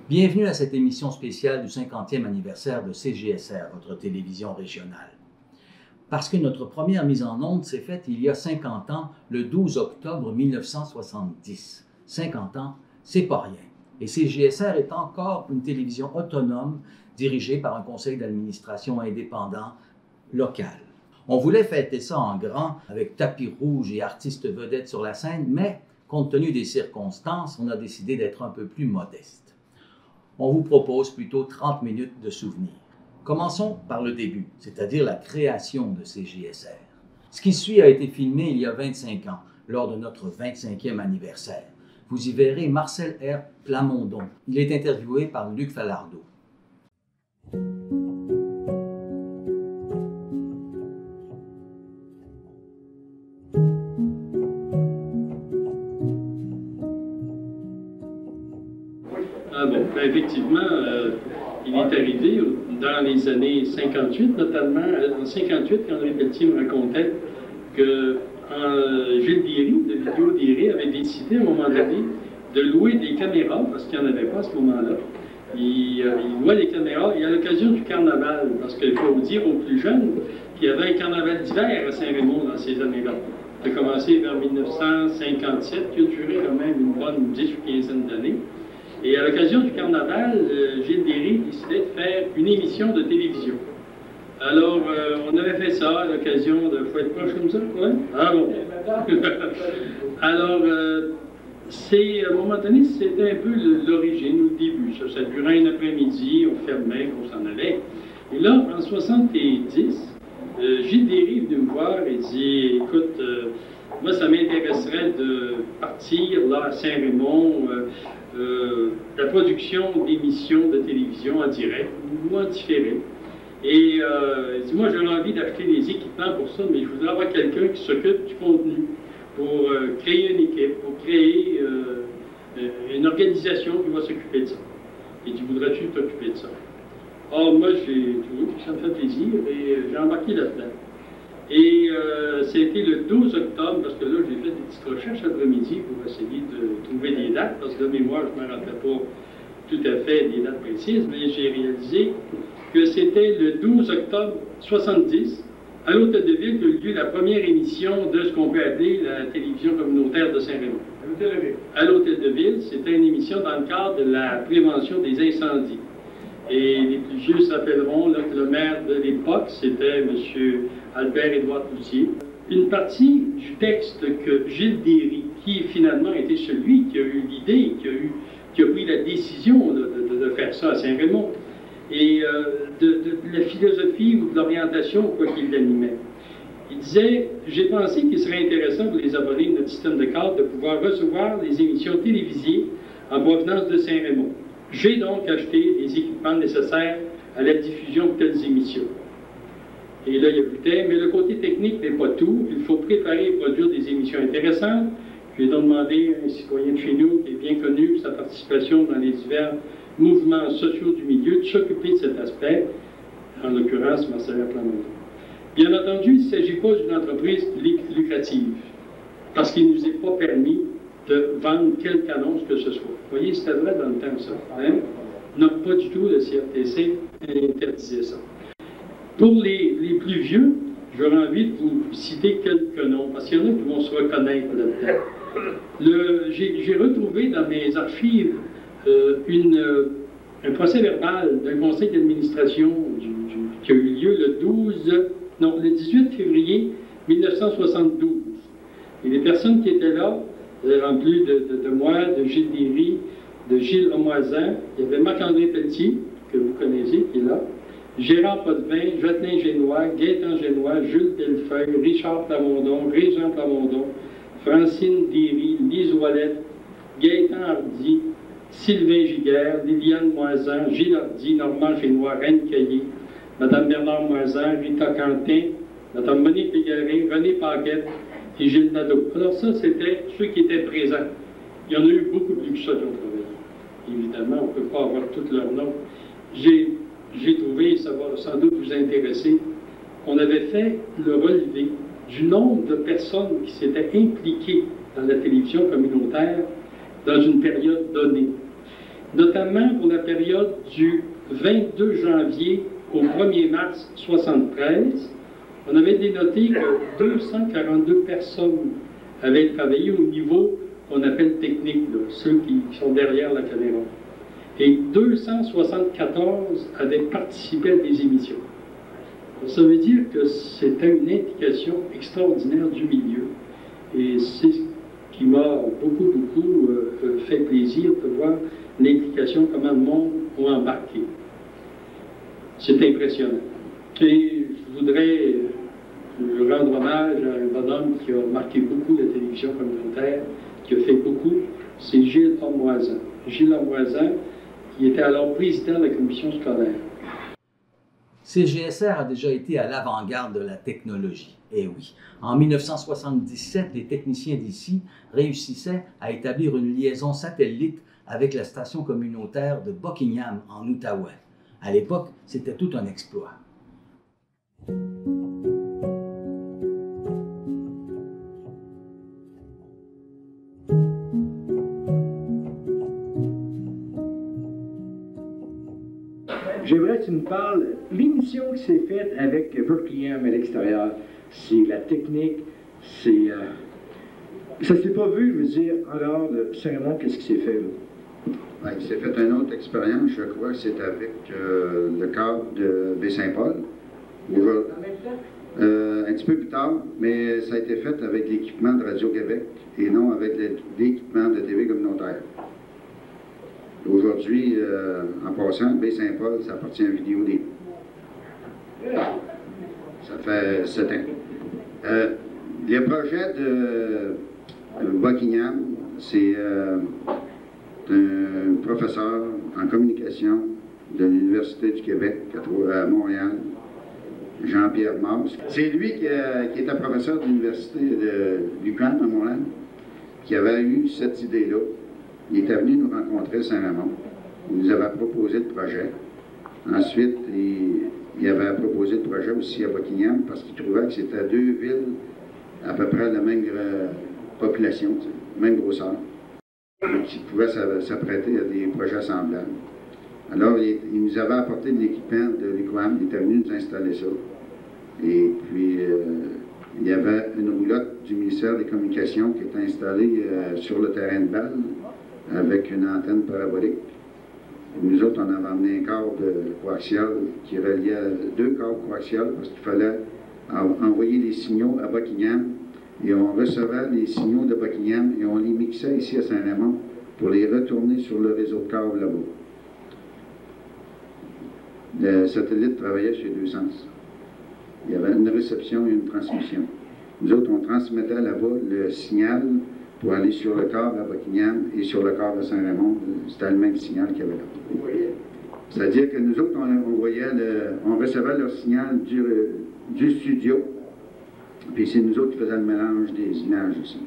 Bienvenue à cette émission spéciale du 50e anniversaire de CJSR, votre télévision régionale. Parce que notre première mise en onde s'est faite il y a 50 ans, le 12 octobre 1970. 50 ans, c'est pas rien. Et CJSR est encore une télévision autonome dirigée par un conseil d'administration indépendant local. On voulait fêter ça en grand avec tapis rouge et artistes vedettes sur la scène, mais compte tenu des circonstances, on a décidé d'être un peu plus modeste. On vous propose plutôt 30 minutes de souvenirs. Commençons par le début, c'est-à-dire la création de CJSR. Ce qui suit a été filmé il y a 25 ans, lors de notre 25e anniversaire. Vous y verrez Marcel R. Plamondon. Il est interviewé par Luc Falardeau. Effectivement, il est arrivé dans les années 58, notamment en 58, quand Henri Pelletier me racontait que Gilles Déry, de Vidéo Déry, avait décidé à un moment donné de louer des caméras, parce qu'il n'y en avait pas à ce moment-là. Il louait des caméras, et à l'occasion du carnaval, parce qu'il faut dire aux plus jeunes qu'il y avait un carnaval d'hiver à Saint-Raymond dans ces années-là. Ça a commencé vers 1957, qui a duré quand même une bonne 10 ou 15 d'années. Et à l'occasion du carnaval, Gilles Déry décidait de faire une émission de télévision. Alors, on avait fait ça à l'occasion de... Faut être proche comme ça, ouais? Ah bon. Alors, à un moment donné, c'était un peu l'origine, le début. Ça durait un après-midi, on fermait, on s'en allait. Et là, en 70, Gilles Déry est venu me voir et dit, écoute, moi, ça m'intéresserait de partir là à Saint-Raymond, la production d'émissions de télévision en direct ou en différé. Et il dit, moi, j'aurais envie d'acheter des équipements pour ça, mais je voudrais avoir quelqu'un qui s'occupe du contenu pour créer une équipe, pour créer une organisation qui va s'occuper de ça. Et tu voudrais-tu t'occuper de ça? Or, moi, j'ai dit, ça me fait plaisir et j'ai embarqué là-dedans. Et c'était le 12 octobre, parce que là, j'ai fait des petites recherches après-midi pour essayer de trouver des dates, parce que de mémoire, je ne me rappelais pas tout à fait des dates précises, mais j'ai réalisé que c'était le 12 octobre 70, à l'Hôtel de Ville, qu'a eu lieu la première émission de ce qu'on peut appeler la télévision communautaire de Saint-Raymond. À l'Hôtel de Ville, c'était une émission dans le cadre de la prévention des incendies. Et les plus vieux s'appelleront que le maire de l'époque, c'était M. Albert-Édouard Cloutier. Une partie du texte que Gilles Déry, qui finalement était celui qui a eu l'idée, qui a pris la décision de faire ça à Saint-Raymond, et de la philosophie ou de l'orientation, quoi qu'il l'animait. Il disait, j'ai pensé qu'il serait intéressant pour les abonnés de notre système de câble de pouvoir recevoir les émissions télévisées en provenance de Saint-Raymond. J'ai donc acheté les équipements nécessaires à la diffusion de telles émissions. Et là, il ajoutait, mais le côté technique n'est pas tout. Il faut préparer et produire des émissions intéressantes. Je vais donc demander à un citoyen de chez nous, qui est bien connu pour sa participation dans les divers mouvements sociaux du milieu, de s'occuper de cet aspect, en l'occurrence Marcel Plamondon. Bien entendu, il ne s'agit pas d'une entreprise lucrative, parce qu'il ne nous est pas permis de vendre quelque annonce que ce soit. Vous voyez, c'était vrai dans le temps, ça. Hein? Non, pas du tout, le CRTC interdisait ça. Pour les plus vieux, j'aurais envie de vous citer quelques noms, parce qu'il y en a qui vont se reconnaître là-dedans. J'ai retrouvé dans mes archives un procès verbal d'un conseil d'administration qui a eu lieu le 18 février 1972. Et les personnes qui étaient là, en plus de moi, de Gilles Déry, de Gilles Homoisin, il y avait Marc-André Pelletier, que vous connaissez, qui est là, Gérard Potvin, Jocelyn Génois, Gaétan Génois, Jules Delfeuille, Richard Plamondon, Régent Plamondon, Francine Déry, Lise Ouellette, Gaétan Hardy, Sylvain Giguère, Liliane Moisin, Gilles Hardy, Normand Génois, Reine Caillé, Mme Bernard Moisin, Rita Quentin, Mme Monique Légaré, René Paquette et Gilles Nadeau. Alors ça, c'était ceux qui étaient présents. Il y en a eu beaucoup plus que ça qui ont travaillé. Évidemment, on ne peut pas avoir tous leurs noms. J'ai trouvé, ça va sans doute vous intéresser, qu'on avait fait le relevé du nombre de personnes qui s'étaient impliquées dans la télévision communautaire dans une période donnée. notamment pour la période du 22 janvier au 1er mars 1973. On avait dénoté que 242 personnes avaient travaillé au niveau qu'on appelle technique, là, ceux qui sont derrière la caméra. Et 274 avaient participé à des émissions. Ça veut dire que c'était une implication extraordinaire du milieu. Et c'est ce qui m'a beaucoup fait plaisir de voir l'implication, comment le monde a embarqué. C'est impressionnant. Et je voudrais rendre hommage à un bonhomme qui a marqué beaucoup la télévision communautaire, qui a fait beaucoup, c'est Gilles Ormoisan. Gilles Ormoisan, qui était alors président de la commission scolaire. CGSR a déjà été à l'avant-garde de la technologie. Eh oui, en 1977, les techniciens d'ici réussissaient à établir une liaison satellite avec la station communautaire de Buckingham, en Outaouais. À l'époque, c'était tout un exploit. J'aimerais que tu me parles de l'émission qui s'est faite avec Buckingham à l'extérieur. C'est la technique, c'est... ça s'est pas vu, je veux dire, en dehors de Saint-Raymond, qu'est-ce qui s'est fait là? Ouais, il s'est fait une autre expérience, je crois que c'est avec le cadre de Baie-Saint-Paul. Un petit peu plus tard, mais ça a été fait avec l'équipement de Radio-Québec et non avec l'équipement de TV communautaire. Aujourd'hui, en passant, Baie-Saint-Paul, ça appartient à Vidéo-D. Ça fait 7 ans. Le projet de Buckingham, c'est un professeur en communication de l'Université du Québec à Montréal, Jean-Pierre Mars. C'est lui qui était professeur de l'Université de l'UQAM à Montréal, qui avait eu cette idée-là. Il était venu nous rencontrer à Saint-Raymond. Il nous avait proposé le projet. Ensuite, il avait proposé le projet aussi à Buckingham parce qu'il trouvait que c'était deux villes à peu près la même population, même grosseur, qui pouvaient s'apprêter à des projets semblables. Alors, il nous avait apporté de l'équipement de l'UQAM, il était venu nous installer ça. Et puis, il y avait une roulotte du ministère des Communications qui était installée sur le terrain de balle avec une antenne parabolique. Et nous autres, on avait emmené un câble coaxial qui reliait deux câbles coaxiales parce qu'il fallait envoyer des signaux à Buckingham et on recevait les signaux de Buckingham et on les mixait ici à Saint-Raymond pour les retourner sur le réseau de câbles là-bas. Le satellite travaillait sur les deux sens. Il y avait une réception et une transmission. Nous autres, on transmettait là-bas le signal pour aller sur le câble à Buckingham et sur le câble à Saint-Raymond. C'était le même signal qu'il y avait là. C'est-à-dire que nous autres, on recevait leur signal du studio, puis c'est nous autres qui faisions le mélange des images aussi.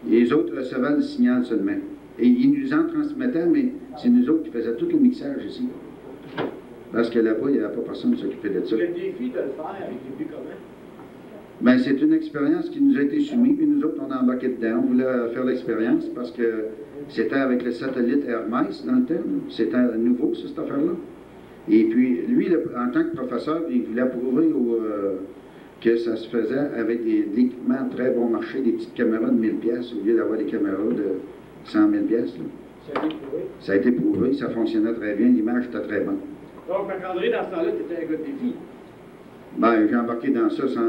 Les autres recevaient le signal seulement. Et ils nous en transmettaient, mais c'est nous autres qui faisions tout le mixage ici. Parce que là-bas, il n'y avait pas personne qui s'occupait de ça. Le défi de le faire, il est comment? Bien, c'est une expérience qui nous a été soumise, puis nous autres, on a embarqué dedans. On voulait faire l'expérience parce que c'était avec le satellite Hermès dans le temps. C'était nouveau, ça, cette affaire-là. Et puis, lui, en tant que professeur, il voulait prouver que ça se faisait avec de l'équipement très bon marché, des petites caméras de 1000 pièces au lieu d'avoir des caméras de 100 000 pièces. Ça a été prouvé, ça fonctionnait très bien, l'image était très bonne. Donc, Marc-André, dans ce temps-là, tu étais un gars de défi. Ben, j'ai embarqué dans ça sans...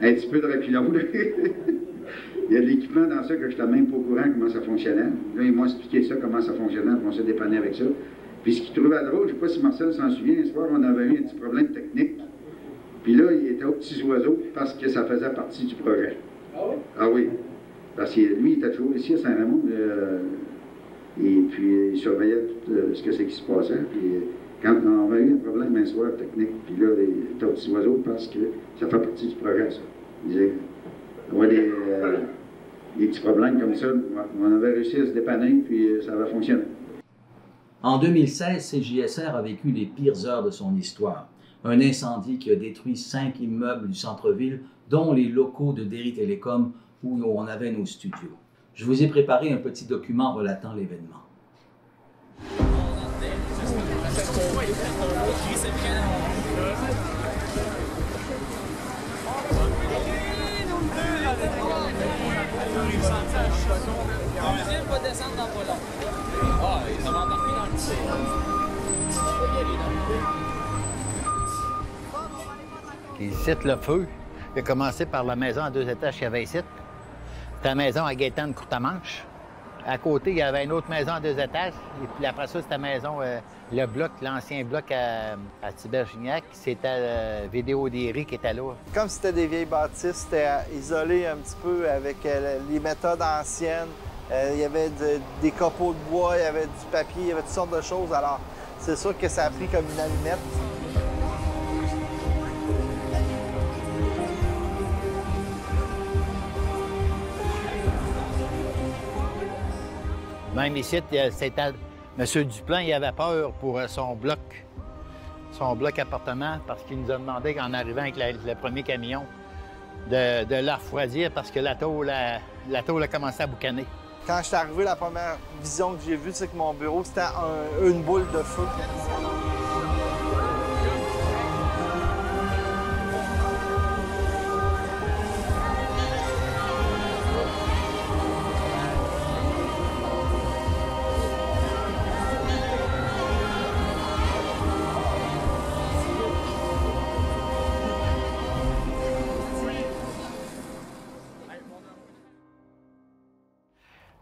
un petit peu de reculon. Il y a de l'équipement dans ça que je n'étais même pas au courant comment ça fonctionnait. Là, ils m'ont expliqué ça, comment ça fonctionnait, on s'est dépanné avec ça. Puis ce qu'ils trouvaient drôle, je ne sais pas si Marcel s'en souvient, un soir, on avait eu un petit problème technique. Puis là, il était aux petits oiseaux parce que ça faisait partie du projet. Ah oui? Ah oui. Parce que lui, il était toujours ici à Saint-Raymond. Et puis, il surveillait tout ce que c'est qui se passait. Puis, quand on avait eu un problème un soir technique, puis là, il était aux petits oiseaux parce que ça fait partie du projet, ça. Il disait, on a des petits problèmes comme ça, on avait réussi à se dépanner, puis ça avait fonctionné. En 2016, CJSR a vécu les pires heures de son histoire. Un incendie qui a détruit 5 immeubles du centre-ville, dont les locaux de Derry Télécom où on avait nos studios. Je vous ai préparé un petit document relatant l'événement. Ici, le feu, il a commencé par la maison à 2 étages qu'il y avait ici. C'était la maison à Gaétan de Courtemanche. À côté, il y avait une autre maison à 2 étages. Et puis après ça, c'était la maison, le bloc, l'ancien bloc à Tibergignac. C'était Vidéodéry qui était là. Comme c'était des vieilles bâtisses, c'était isolé un petit peu avec les méthodes anciennes. Il y avait des copeaux de bois, il y avait du papier, il y avait toutes sortes de choses. Alors, c'est sûr que ça a pris comme une allumette. Même ici, c'était M. Duplan, il avait peur pour son bloc appartement, parce qu'il nous a demandé, en arrivant avec le premier camion, de la refroidir parce que la tôle a commencé à boucaner. Quand je suis arrivé, la première vision que j'ai vue, c'est que mon bureau, c'était une boule de feu.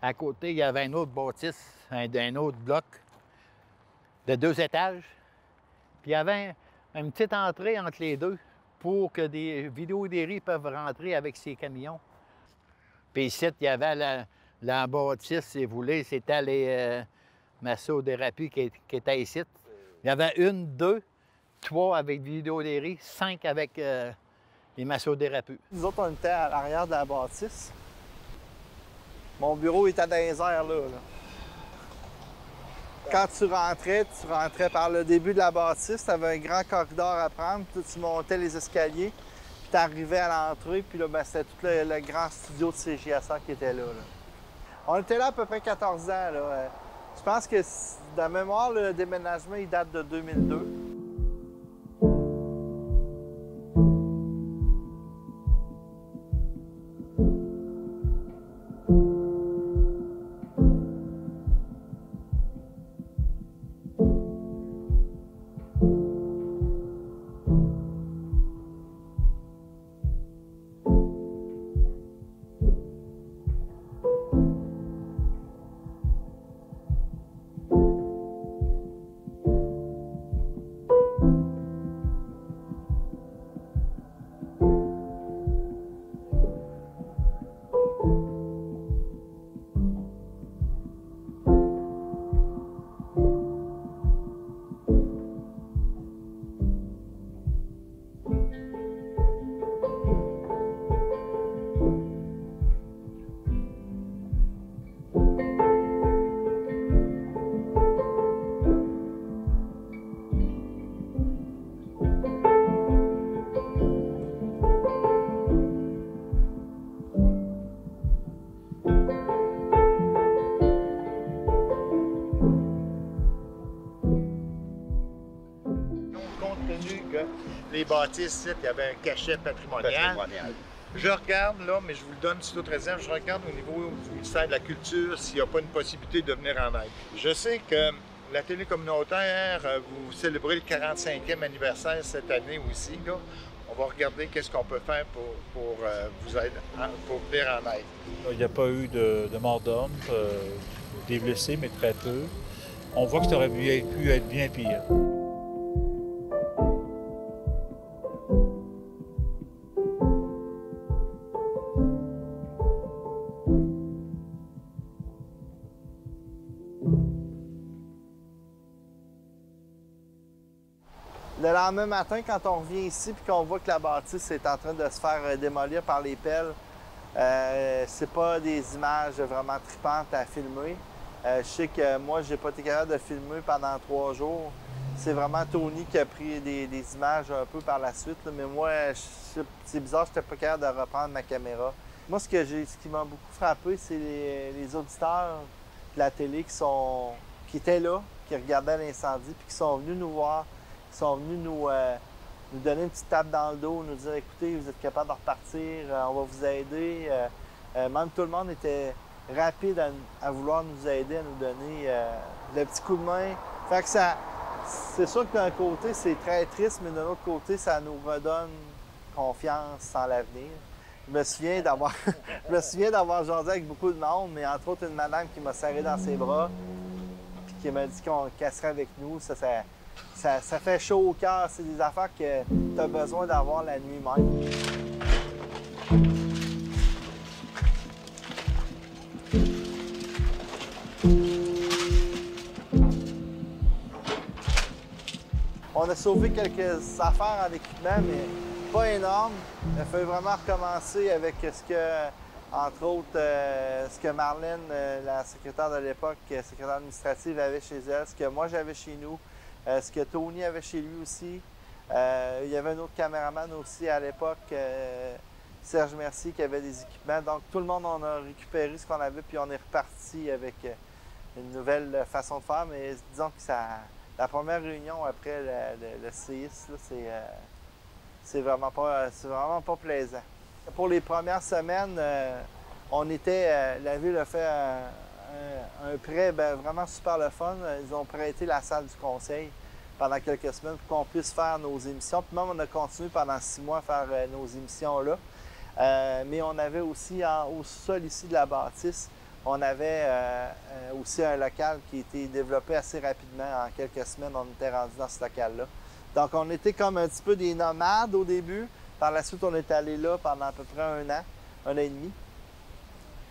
À côté, il y avait une autre bâtisse, un autre bloc de 2 étages. Puis il y avait une petite entrée entre les deux pour que des Vidéodéry peuvent rentrer avec ces camions. Puis ici, il y avait la bâtisse, si vous voulez, c'était les massothérapies qui étaient ici. Il y avait 1, 2, 3 avec Vidéodéry, 5 avec les massothérapies. Nous autres, on était à l'arrière de la bâtisse. Mon bureau était dans les airs, là. Quand tu rentrais par le début de la bâtisse, tu avais un grand corridor à prendre, puis tu montais les escaliers, puis tu arrivais à l'entrée, puis là, c'était tout le grand studio de CJSR qui était là. On était là à peu près 14 ans. Là. Je pense que, de mémoire, le déménagement, il date de 2002. Les bâtisses, il y avait un cachet patrimonial. Je regarde là, mais je vous le donne sous toute réserve, je regarde au niveau du ministère de la Culture s'il n'y a pas une possibilité de venir en aide. Je sais que la télé communautaire, vous célébrez le 45e anniversaire cette année aussi. Là. On va regarder qu'est-ce qu'on peut faire pour vous aider, pour venir en aide. Il n'y a pas eu de mort d'homme, des blessés, mais très peu. On voit que ça aurait pu être bien pire. Le lendemain matin, quand on revient ici et qu'on voit que la bâtisse est en train de se faire démolir par les pelles, c'est pas des images vraiment tripantes à filmer. Je sais que moi, j'ai pas été capable de filmer pendant 3 jours. C'est vraiment Tony qui a pris des images un peu par la suite. Là. Mais moi, c'est bizarre, j'étais pas capable de reprendre ma caméra. Moi, ce qui m'a beaucoup frappé, c'est les auditeurs de la télé qui étaient là, qui regardaient l'incendie, puis qui sont venus nous voir, qui sont venus nous donner une petite tape dans le dos, nous dire « Écoutez, vous êtes capable de repartir, on va vous aider. » Même tout le monde était rapide à vouloir nous aider, à nous donner le petit coup de main. Fait que c'est sûr que d'un côté, c'est très triste, mais d'un autre côté, ça nous redonne confiance en l'avenir. Je me souviens d'avoir jasé avec beaucoup de monde, mais entre autres une madame qui m'a serré dans ses bras puis qui m'a dit qu'on casserait avec nous. Ça fait chaud au cœur. C'est des affaires que tu as besoin d'avoir la nuit même. On a sauvé quelques affaires en équipement, mais pas énorme. Il a fallu vraiment recommencer avec entre autres, ce que Marlène, la secrétaire de l'époque, secrétaire administrative, avait chez elle, ce que moi j'avais chez nous, ce que Tony avait chez lui aussi. Il y avait un autre caméraman aussi à l'époque, Serge Mercier, qui avait des équipements. Donc tout le monde, on a récupéré ce qu'on avait, puis on est reparti avec une nouvelle façon de faire. Mais disons que la première réunion après le séisme, c'est vraiment pas plaisant. Pour les premières semaines, la ville a fait un prêt vraiment super le fun. Ils ont prêté la salle du conseil pendant quelques semaines pour qu'on puisse faire nos émissions. Puis même, on a continué pendant 6 mois à faire nos émissions là. Mais on avait aussi, au sol ici de la bâtisse, on avait aussi un local qui a été développé assez rapidement. En quelques semaines, on était rendu dans ce local-là. Donc, on était comme un petit peu des nomades au début. Par la suite, on est allé là pendant à peu près 1 an, 1 an et demi.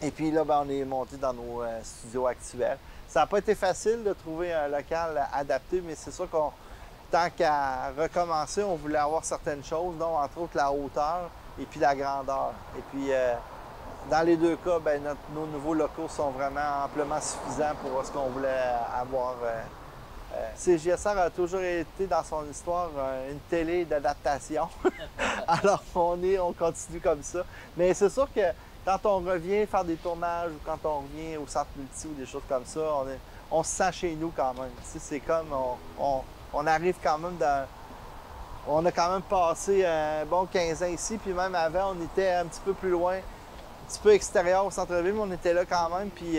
Et puis là, on est monté dans nos studios actuels. Ça n'a pas été facile de trouver un local adapté, mais c'est sûr qu'on, tant qu'à recommencer, on voulait avoir certaines choses, dont entre autres la hauteur et puis la grandeur. Et puis, dans les 2 cas, nos nouveaux locaux sont vraiment amplement suffisants pour ce qu'on voulait avoir. CJSR a toujours été, dans son histoire, une télé d'adaptation. Alors, on continue comme ça. Mais c'est sûr que quand on revient faire des tournages ou quand on revient au centre multi ou des choses comme ça, on se sent chez nous quand même. C'est comme, on arrive quand même on a quand même passé un bon 15 ans ici, puis même avant, on était un petit peu plus loin, un petit peu extérieur au centre-ville, mais on était là quand même. Puis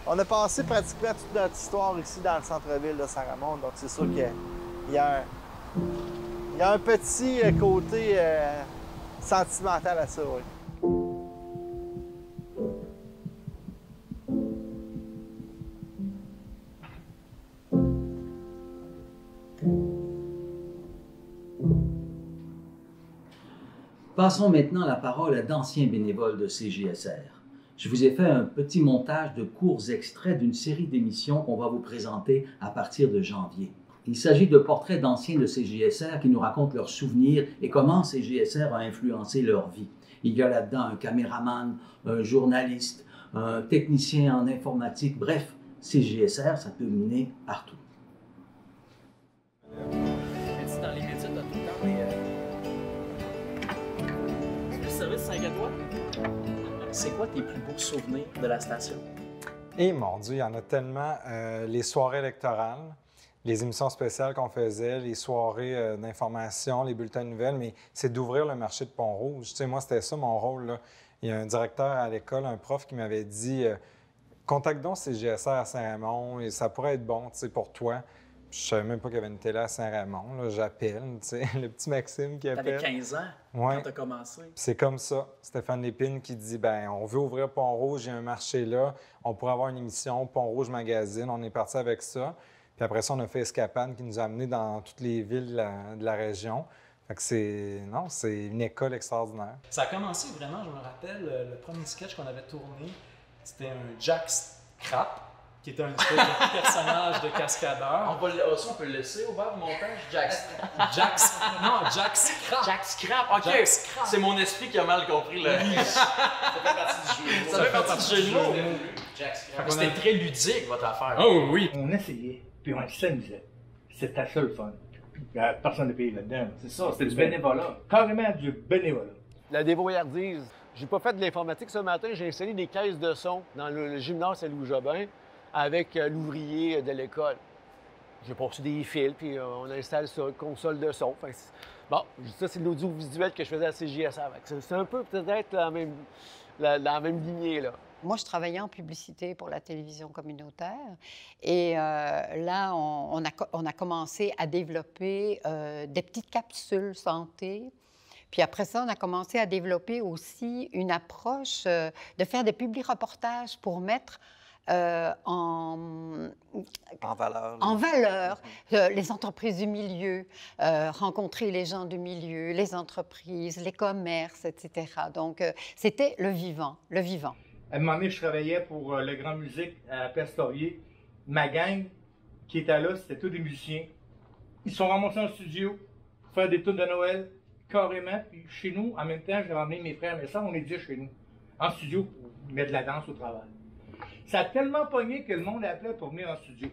on a passé pratiquement toute notre histoire ici dans le centre-ville de Saint-Raymond. Donc c'est sûr qu'il y a un petit côté sentimental à ça, oui. Passons maintenant la parole à d'anciens bénévoles de CJSR. Je vous ai fait un petit montage de courts extraits d'une série d'émissions qu'on va vous présenter à partir de janvier. Il s'agit de portraits d'anciens de CJSR qui nous racontent leurs souvenirs et comment CJSR a influencé leur vie. Il y a là-dedans un caméraman, un journaliste, un technicien en informatique, bref, CJSR, ça peut mener partout. Dans les médias, t'as tout le temps le service Saint-Gatois. C'est quoi tes plus beaux souvenirs de la station? Et mon Dieu, il y en a tellement. Les soirées électorales, les émissions spéciales qu'on faisait, les soirées d'information, les bulletins de nouvelles, mais c'est d'ouvrir le marché de Pont-Rouge. Tu sais, moi, c'était ça mon rôle, là. Il y a un directeur à l'école, un prof qui m'avait dit contacte donc CJSR à Saint-Raymond et ça pourrait être bon, tu sais, pour toi. Je savais même pas qu'il y avait une télé à Saint-Raymond. J'appelle, tu sais, le petit Maxime qui appelle. T'avais 15 ans quand t'as commencé. C'est comme ça. Stéphane Lépine qui dit, ben on veut ouvrir Pont-Rouge, il y a un marché là, on pourrait avoir une émission, Pont-Rouge Magazine. On est parti avec ça. Puis après ça, on a fait Escapade qui nous a amenés dans toutes les villes de la région. Fait que c'est une école extraordinaire. Ça a commencé vraiment, je me rappelle, le premier sketch qu'on avait tourné, c'était un Jack Scrap, qui était un espèce de personnage de cascadeur. On peut le laisser au bas du montage, Jack Scrap. Jack Scrap. Jack Scrap, ok. C'est mon esprit qui a mal compris le. Ça fait partie du jeu. Ça fait partie du jeu. Jack Scrap. C'était très ludique, votre affaire. Oh oui. On essayait, puis on s'amusait. C'était ça le fun. Personne ne payait là-dedans. C'est ça, c'était du bénévolat. Carrément du bénévolat. La débrouillardise. J'ai pas fait de l'informatique ce matin, j'ai installé des caisses de son dans le gymnase à Louis-Jobin avec l'ouvrier de l'école. J'ai passé des fils, puis on installe ça, console de son. Fait que bon, ça, c'est de l'audiovisuel que je faisais à CJSR. C'est un peu peut-être la même lignée, là. Moi, je travaillais en publicité pour la télévision communautaire. Et là, on a commencé à développer des petites capsules santé. Puis après ça, on a commencé à développer aussi une approche de faire des publi-reportages pour mettre en valeur les entreprises du milieu, rencontrer les gens du milieu, les entreprises, les commerces, etc. Donc, c'était le vivant, le vivant. À un moment donné, je travaillais pour le Grand Musique à Place-Laurier. Ma gang qui était là, c'était tous des musiciens. Ils sont ramassés en studio pour faire des tunes de Noël, carrément. Puis chez nous, en même temps, j'ai ramené mes frères et mes sœurs, on est 10 chez nous, en studio, pour mettre de la danse au travail. Ça a tellement pogné que le monde appelait pour venir en studio.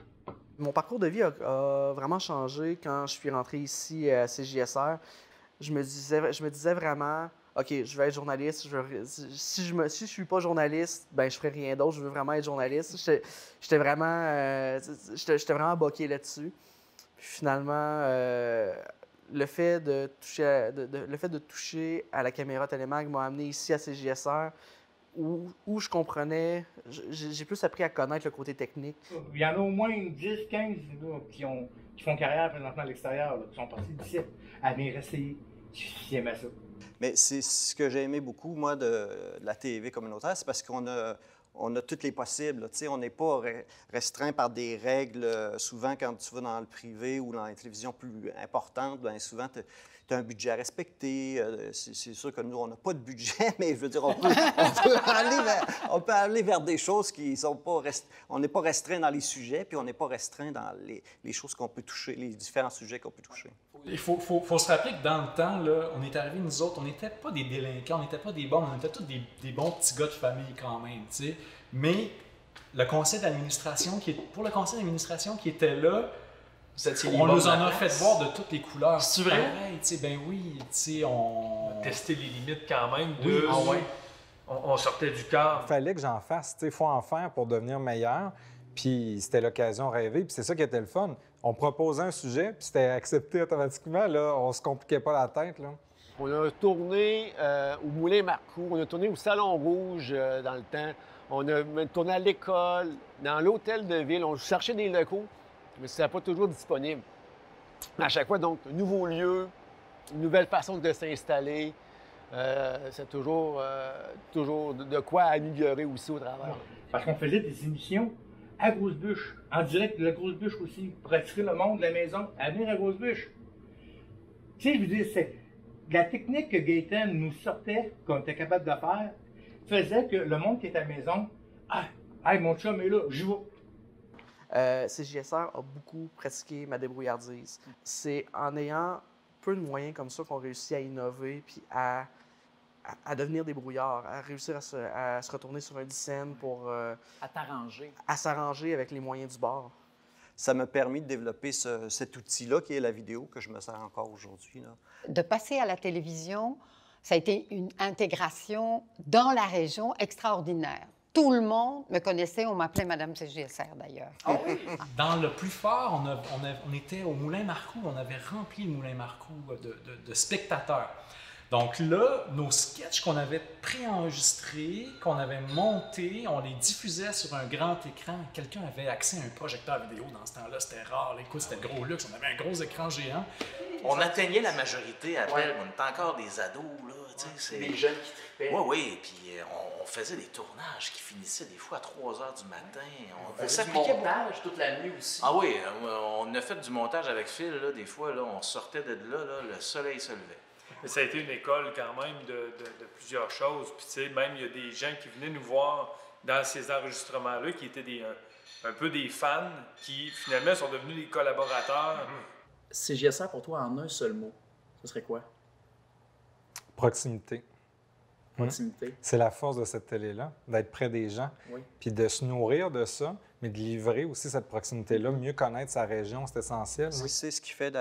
Mon parcours de vie a vraiment changé quand je suis rentré ici à CJSR. Je me disais vraiment... OK, je vais être journaliste. Si je suis pas journaliste, ben je ferai rien d'autre. Je veux vraiment être journaliste. J'étais vraiment boqué là-dessus. Puis finalement, le fait de toucher à la caméra Télémag m'a amené ici à CJSR où je comprenais, j'ai plus appris à connaître le côté technique. Il y en a au moins 10, 15 qui font carrière présentement à l'extérieur, qui sont partis d'ici à venir essayer s'ils aimaient ça. Mais c'est ce que j'ai aimé beaucoup, moi, de la TV communautaire, c'est parce qu'on a toutes les possibles. On n'est pas restreint par des règles. Souvent, quand tu vas dans le privé ou dans les télévisions plus importantes, bien souvent, tu as un budget à respecter. C'est sûr que nous, on n'a pas de budget, mais je veux dire, on peut aller vers des choses qui sont pas... On n'est pas restreint dans les sujets, puis on n'est pas restreint dans les choses qu'on peut toucher, les différents sujets qu'on peut toucher. Il faut se rappeler que dans le temps, là, on est arrivés, nous autres, on n'était pas des délinquants, on n'était pas des bons, on était tous des bons petits gars de famille quand même, tu sais. Mais le conseil d'administration, pour le conseil d'administration qui était là, on nous en a fait voir de toutes les couleurs. C'est vrai? Pareil, tu sais, ben oui, tu sais, on... Tester les limites quand même. Oui, On sortait du cadre. Il fallait que j'en fasse, il faut en faire pour devenir meilleur. Puis c'était l'occasion rêvée, puis c'est ça qui était le fun. On proposait un sujet, puis c'était accepté automatiquement, là, on se compliquait pas la tête, là. On a tourné au Moulin Marcoux, on a tourné au Salon Rouge dans le temps, on a tourné à l'école, dans l'hôtel de ville, on cherchait des locaux, mais ce n'était pas toujours disponible. À chaque fois, donc, un nouveau lieu, une nouvelle façon de s'installer, c'est toujours de quoi améliorer aussi au travail. Parce qu'on faisait des émissions à Grosse-Bûche, en direct de la Grosse-Bûche aussi, pour attirer le monde de la maison à venir à Grosse-Bûche. Tu sais, je veux dire, c'est la technique que Gaétan nous sortait, qu'on était capable de faire, faisait que le monde qui est à la maison, hey, mon chum est là, j'y vais. CJSR a beaucoup pratiqué ma débrouillardise. C'est en ayant peu de moyens comme ça qu'on réussit à innover puis à devenir débrouillard, à réussir à se retourner sur un scène pour... à t'arranger. À s'arranger avec les moyens du bord. Ça m'a permis de développer cet outil-là qui est la vidéo, que je me sers encore aujourd'hui. De passer à la télévision, ça a été une intégration dans la région extraordinaire. Tout le monde me connaissait, on m'appelait Madame CJSR d'ailleurs. Ah oui? Dans le plus fort, on était au Moulin Marcoux, on avait rempli le Moulin Marcoux de spectateurs. Donc là, nos sketchs qu'on avait préenregistrés, qu'on avait montés, on les diffusait sur un grand écran. Quelqu'un avait accès à un projecteur vidéo dans ce temps-là, c'était rare. Écoute, c'était le gros luxe, on avait un gros écran géant. On atteignait la majorité après, on était encore des ados, là, tu sais. Des jeunes qui tripaient. Oui, puis on faisait des tournages qui finissaient des fois à 3 h du matin. On faisait du montage toute la nuit aussi. Ah oui, on a fait du montage avec Phil, là, des fois, là, on sortait de là, le soleil se levait. Mais ça a été une école quand même de plusieurs choses. Puis tu sais, même il y a des gens qui venaient nous voir dans ces enregistrements-là, qui étaient un peu des fans, qui finalement sont devenus des collaborateurs. CJSR pour toi en un seul mot, ce serait quoi? Proximité. Proximité. C'est la force de cette télé-là, d'être près des gens, puis de se nourrir de ça, mais de livrer aussi cette proximité-là, mieux connaître sa région, c'est essentiel. C'est ce qui fait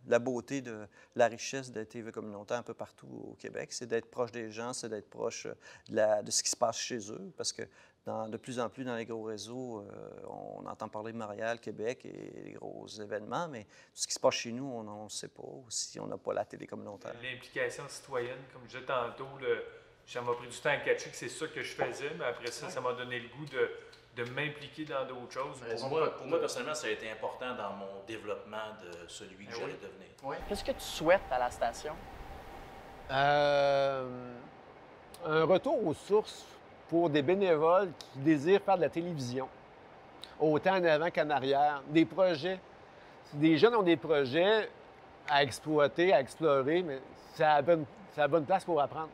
la beauté de la richesse de la TV communautaire un peu partout au Québec. C'est d'être proche des gens, c'est d'être proche de ce qui se passe chez eux, parce que de plus en plus dans les gros réseaux, on entend parler de Montréal, Québec et les gros événements, mais tout ce qui se passe chez nous, on ne sait pas si on n'a pas la télé communautaire. L'implication citoyenne, comme je disais tantôt, ça m'a pris du temps à catcher que c'est ça que je faisais, mais après ça, ça m'a donné le goût de m'impliquer dans d'autres choses. Pour moi, personnellement, ça a été important dans mon développement de celui que j'allais devenir. Oui. Qu'est-ce que tu souhaites à la station? Un retour aux sources pour des bénévoles qui désirent faire de la télévision, autant en avant qu'en arrière. Des projets. Des jeunes ont des projets à exploiter, à explorer, mais c'est la bonne place pour apprendre.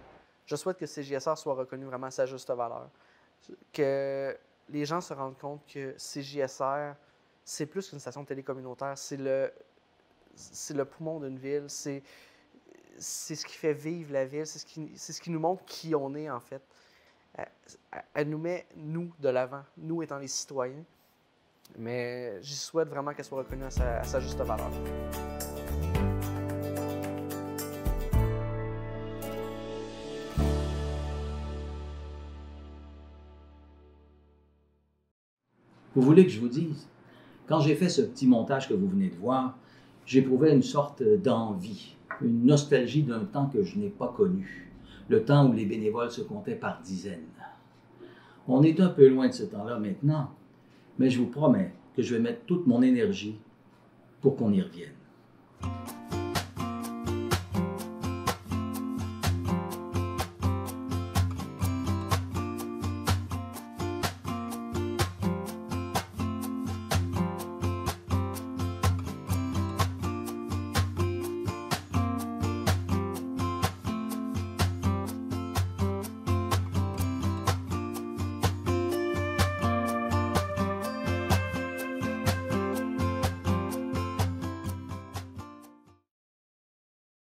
Je souhaite que CJSR soit reconnu vraiment à sa juste valeur. Que les gens se rendent compte que CJSR, c'est plus qu'une station de télé communautaire, c'est le poumon d'une ville, c'est ce qui fait vivre la ville, c'est ce qui nous montre qui on est en fait. Elle nous met, nous, de l'avant, nous étant les citoyens, mais j'y souhaite vraiment qu'elle soit reconnue à sa juste valeur. Vous voulez que je vous dise, quand j'ai fait ce petit montage que vous venez de voir, j'éprouvais une sorte d'envie, une nostalgie d'un temps que je n'ai pas connu, le temps où les bénévoles se comptaient par dizaines. On est un peu loin de ce temps-là maintenant, mais je vous promets que je vais mettre toute mon énergie pour qu'on y revienne.